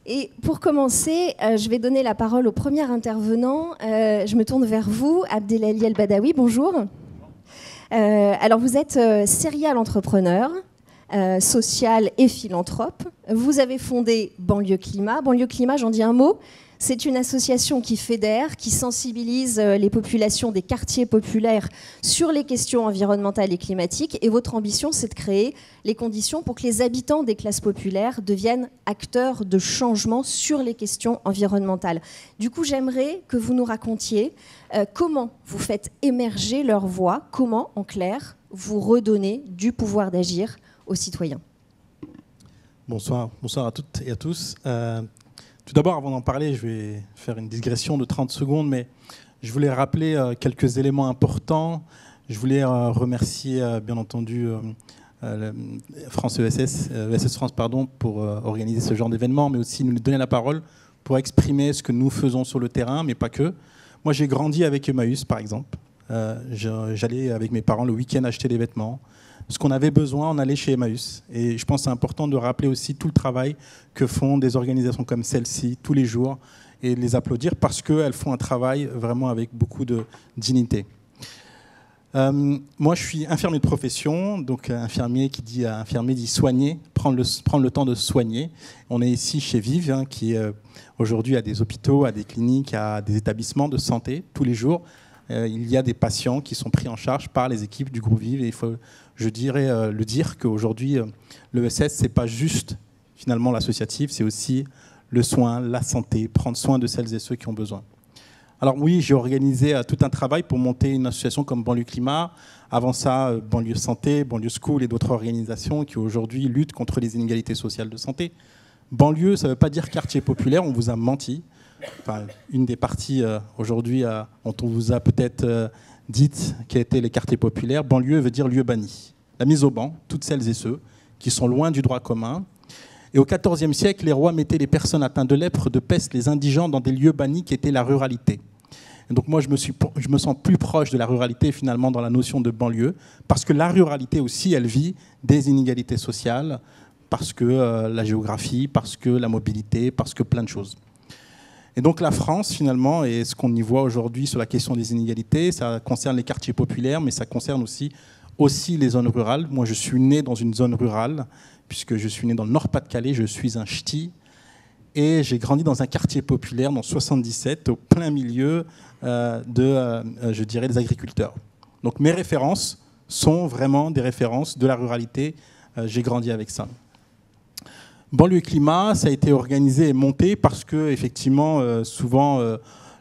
Et pour commencer, je vais donner la parole au premier intervenant. Je me tourne vers vous, Abdelali El Badawi, bonjour. Alors vous êtes serial entrepreneur, social et philanthrope. Vous avez fondé Banlieue Climat. Banlieue Climat, j'en dis un mot. C'est une association qui fédère, qui sensibilise les populations des quartiers populaires sur les questions environnementales et climatiques. Et votre ambition, c'est de créer les conditions pour que les habitants des classes populaires deviennent acteurs de changement sur les questions environnementales. Du coup, j'aimerais que vous nous racontiez comment vous faites émerger leur voix, comment, en clair, vous redonnez du pouvoir d'agir aux citoyens. Bonsoir à toutes et à tous. Tout d'abord, avant d'en parler, je vais faire une digression de 30 secondes, mais je voulais rappeler quelques éléments importants. Je voulais remercier, bien entendu, France ESS France, pour organiser ce genre d'événement, mais aussi nous donner la parole pour exprimer ce que nous faisons sur le terrain, mais pas que. Moi, j'ai grandi avec Emmaüs, par exemple. J'allais avec mes parents le week-end acheter des vêtements. Ce qu'on avait besoin, on allait chez Emmaüs. Et je pense que c'est important de rappeler aussi tout le travail que font des organisations comme celle-ci tous les jours et de les applaudir parce qu'elles font un travail vraiment avec beaucoup de dignité. Moi, je suis infirmier de profession, donc infirmier qui dit infirmier dit soigner, prendre le temps de soigner. On est ici chez Vive, qui aujourd'hui a des hôpitaux, a des cliniques, a des établissements de santé tous les jours. Il y a des patients qui sont pris en charge par les équipes du groupe Vive. Et il faut, je dirais, le dire qu'aujourd'hui, l'ESS, ce n'est pas juste finalement l'associatif, c'est aussi le soin, la santé, prendre soin de celles et ceux qui ont besoin. Alors oui, j'ai organisé tout un travail pour monter une association comme Banlieue Climat. Avant ça, Banlieue Santé, Banlieue School et d'autres organisations qui aujourd'hui luttent contre les inégalités sociales de santé. Banlieue, ça ne veut pas dire quartier populaire, on vous a menti. Enfin, une des parties aujourd'hui dont on vous a peut-être dites qui a été les quartiers populaires. Banlieue veut dire lieu banni. La mise au ban, toutes celles et ceux qui sont loin du droit commun. Et au XIVe siècle, les rois mettaient les personnes atteintes de lèpre, de peste, les indigents dans des lieux bannis qui étaient la ruralité. Et donc moi, je me sens plus proche de la ruralité finalement dans la notion de banlieue, parce que la ruralité aussi, elle vit des inégalités sociales, parce que la géographie, parce que la mobilité, parce que plein de choses. Et donc la France, finalement, et ce qu'on y voit aujourd'hui sur la question des inégalités, ça concerne les quartiers populaires, mais ça concerne aussi les zones rurales. Moi, je suis né dans une zone rurale, puisque je suis né dans le Nord-Pas-de-Calais, je suis un ch'ti, et j'ai grandi dans un quartier populaire, dans 77, au plein milieu je dirais, des agriculteurs. Donc mes références sont vraiment des références de la ruralité. J'ai grandi avec ça. Banlieue Climat, ça a été organisé et monté parce que, effectivement, souvent,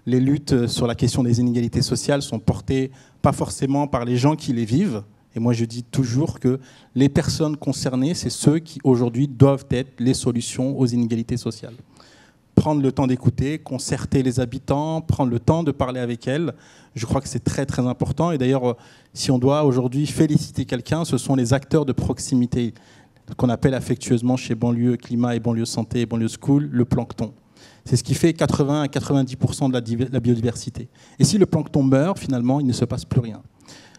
les luttes sur la question des inégalités sociales sont portées pas forcément par les gens qui les vivent. Et moi, je dis toujours que les personnes concernées, c'est ceux qui, aujourd'hui, doivent être les solutions aux inégalités sociales. Prendre le temps d'écouter, concerter les habitants, prendre le temps de parler avec elles, je crois que c'est très, très important. Et d'ailleurs, si on doit aujourd'hui féliciter quelqu'un, ce sont les acteurs de proximité, qu'on appelle affectueusement chez Banlieue Climat et Banlieue Santé et Banlieue School, le plancton. C'est ce qui fait 80 à 90% de la biodiversité. Et si le plancton meurt, finalement, il ne se passe plus rien.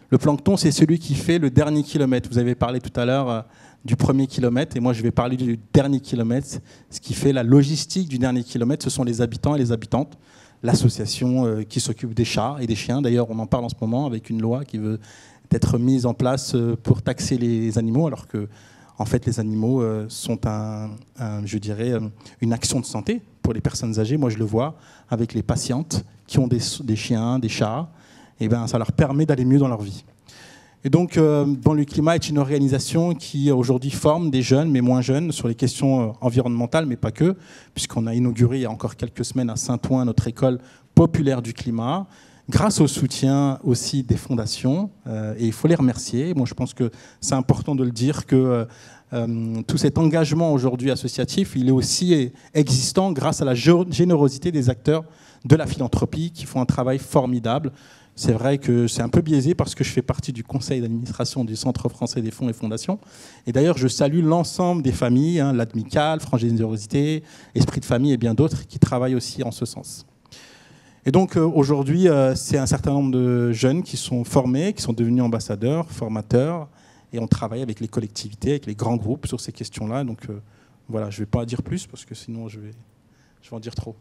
Le plancton, c'est celui qui fait le dernier kilomètre. Vous avez parlé tout à l'heure du premier kilomètre, et moi je vais parler du dernier kilomètre. Ce qui fait la logistique du dernier kilomètre, ce sont les habitants et les habitantes. L'association qui s'occupe des chats et des chiens. D'ailleurs, on en parle en ce moment avec une loi qui veut être mise en place pour taxer les animaux, alors que en fait, les animaux sont je dirais, une action de santé pour les personnes âgées. Moi, je le vois avec les patientes qui ont des chiens, des chats. Et ben, ça leur permet d'aller mieux dans leur vie. Et donc, Banlieue Climat est une organisation qui aujourd'hui forme des jeunes, mais moins jeunes, sur les questions environnementales, mais pas que, puisqu'on a inauguré il y a encore quelques semaines à Saint-Ouen notre école populaire du climat, grâce au soutien aussi des fondations, et il faut les remercier. Moi, je pense que c'est important de le dire que tout cet engagement aujourd'hui associatif, il est aussi existant grâce à la générosité des acteurs de la philanthropie qui font un travail formidable. C'est vrai que c'est un peu biaisé parce que je fais partie du conseil d'administration du Centre français des fonds et fondations. Et d'ailleurs, je salue l'ensemble des familles, l'Admical, France Générosité, Esprit de famille et bien d'autres qui travaillent aussi en ce sens. Et donc aujourd'hui, c'est un certain nombre de jeunes qui sont formés, qui sont devenus ambassadeurs, formateurs, et on travaille avec les collectivités, avec les grands groupes sur ces questions-là. Donc Voilà, je ne vais pas en dire plus parce que sinon je vais en dire trop.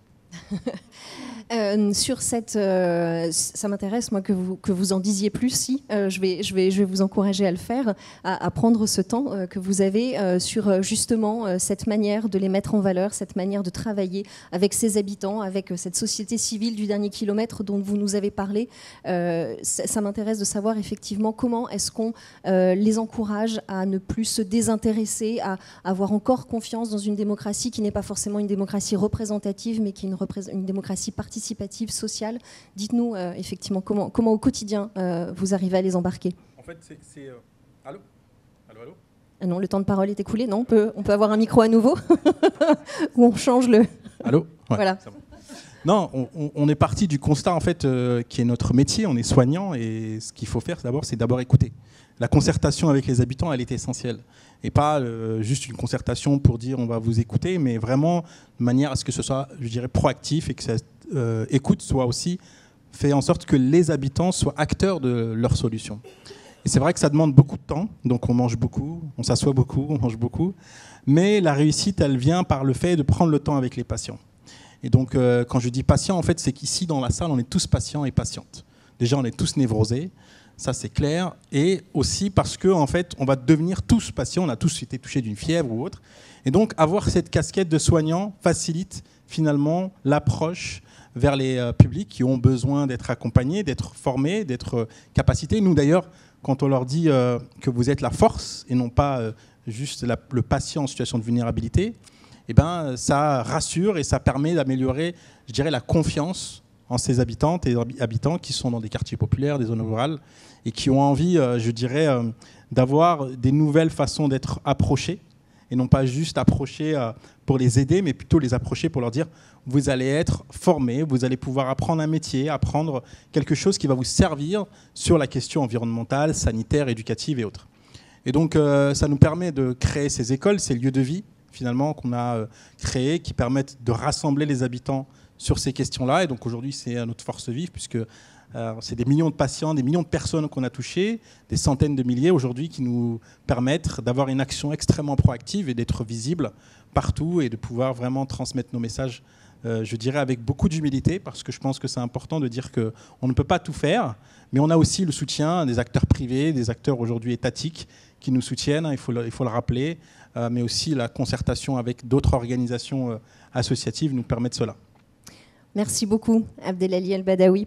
Sur cette, ça m'intéresse moi que vous en disiez plus. Si, je vais vous encourager à le faire, à prendre ce temps que vous avez sur justement cette manière de les mettre en valeur, cette manière de travailler avec ces habitants, avec cette société civile du dernier kilomètre dont vous nous avez parlé. Ça m'intéresse de savoir effectivement comment est-ce qu'on les encourage à ne plus se désintéresser, à avoir encore confiance dans une démocratie qui n'est pas forcément une démocratie représentative, mais qui est une démocratie participative, sociale. Dites-nous effectivement comment au quotidien vous arrivez à les embarquer. En fait, c'est allô. Ah non, le temps de parole est écoulé. Non, on peut avoir un micro à nouveau ou on change le. Allô. Ouais, voilà. Bon. Non, on est parti du constat en fait qui est notre métier. On est soignant et ce qu'il faut faire c'est d'abord écouter. La concertation avec les habitants, elle est essentielle. Et pas juste une concertation pour dire on va vous écouter, mais vraiment de manière à ce que ce soit, je dirais, proactif et que cette écoute soit aussi fait en sorte que les habitants soient acteurs de leurs solutions. Et c'est vrai que ça demande beaucoup de temps, donc on mange beaucoup, on s'assoit beaucoup, on mange beaucoup, mais la réussite, elle vient par le fait de prendre le temps avec les patients. Et donc quand je dis patient, en fait, c'est qu'ici dans la salle, on est tous patients et patientes. Déjà, on est tous névrosés. Ça, c'est clair. Et aussi parce qu'en fait, on va devenir tous patients. On a tous été touchés d'une fièvre ou autre. Et donc, avoir cette casquette de soignant facilite finalement l'approche vers les publics qui ont besoin d'être accompagnés, d'être formés, d'être capacités. Nous, d'ailleurs, quand on leur dit que vous êtes la force et non pas juste le patient en situation de vulnérabilité, eh ben, ça rassure et ça permet d'améliorer, je dirais, la confiance en ces habitantes et habitants qui sont dans des quartiers populaires, des zones rurales, et qui ont envie, je dirais, d'avoir des nouvelles façons d'être approchés, et non pas juste approchés pour les aider, mais plutôt les approcher pour leur dire vous allez être formés, vous allez pouvoir apprendre un métier, apprendre quelque chose qui va vous servir sur la question environnementale, sanitaire, éducative et autres. Et donc ça nous permet de créer ces écoles, ces lieux de vie, finalement, qu'on a créés, qui permettent de rassembler les habitants sur ces questions-là. Et donc aujourd'hui, c'est notre force vive, puisque c'est des millions de patients, des millions de personnes qu'on a touchées, des centaines de milliers aujourd'hui qui nous permettent d'avoir une action extrêmement proactive et d'être visible partout et de pouvoir vraiment transmettre nos messages, je dirais, avec beaucoup d'humilité, parce que je pense que c'est important de dire qu'on ne peut pas tout faire, mais on a aussi le soutien des acteurs privés, des acteurs aujourd'hui étatiques qui nous soutiennent, il faut le rappeler, mais aussi la concertation avec d'autres organisations associatives nous permet de cela. Merci beaucoup, Abdelali El Badawi.